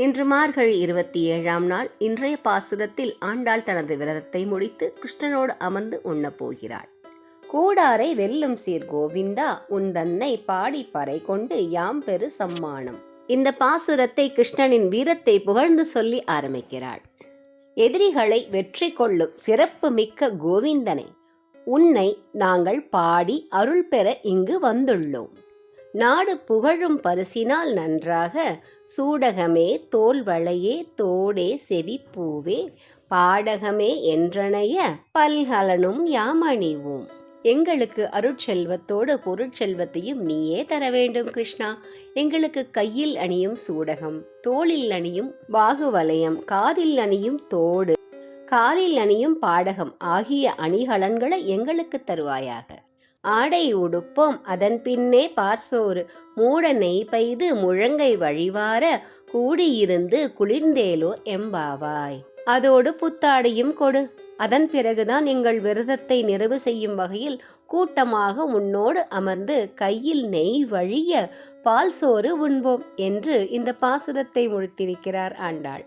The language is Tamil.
இன்று மார்கழி 27ஆம் நாள். இன்றைய பாசுரத்தில் ஆண்டாள் தனது விரதத்தை முடித்து கிருஷ்ணனோடு அமர்ந்து உண்ணப் போகிறாள். கூடாரை வெல்லும் சீர் கோவிந்தா உன் தன்னை பாடி பறை கொண்டு யாம் பெரு சம்மானம். இந்த பாசுரத்தை கிருஷ்ணனின் வீரத்தை புகழ்ந்து சொல்லி ஆரம்பிக்கிறாள். எதிரிகளை வெற்றி கொள்ளும் சிறப்பு மிக்க கோவிந்தனை உன்னை நாங்கள் பாடி அருள் பெற இங்கு வந்துள்ளோம். நாடு புகழும் பரிசினால் நன்றாக சூடகமே தோல்வளையே தோடே செவிப்பூவே பாடகமே என்றனைய பல்கலனும் யாமணிவோம். எங்களுக்கு அருட்செல்வத்தோடு பொருட்செல்வத்தையும் நீயே தர வேண்டும் கிருஷ்ணா. எங்களுக்கு கையில் அணியும் சூடகம், தோளில் அணியும் பாகுவலயம், காதில் அணியும் தோடு, காலில் அணியும் பாடகம் ஆகிய அணிகலன்களை எங்களுக்கு தருவாயாக. ஆடை உடுப்போம், அதன் பின்னே பார்சோறு மூட நெய் பெய்து முழங்கை வழிவார கூடியிருந்து குளிர்ந்தேலோ எம்பாவாய். அதோடு புத்தாடையும் கொடு. அதன் பிறகுதான் எங்கள் விரதத்தை நிறைவு செய்யும் வகையில் கூட்டமாக உன்னோடு அமர்ந்து கையில் நெய் வழிய பால் சோறு உண்போம் என்று இந்த பாசுரத்தை முடித்திருக்கிறார் ஆண்டாள்.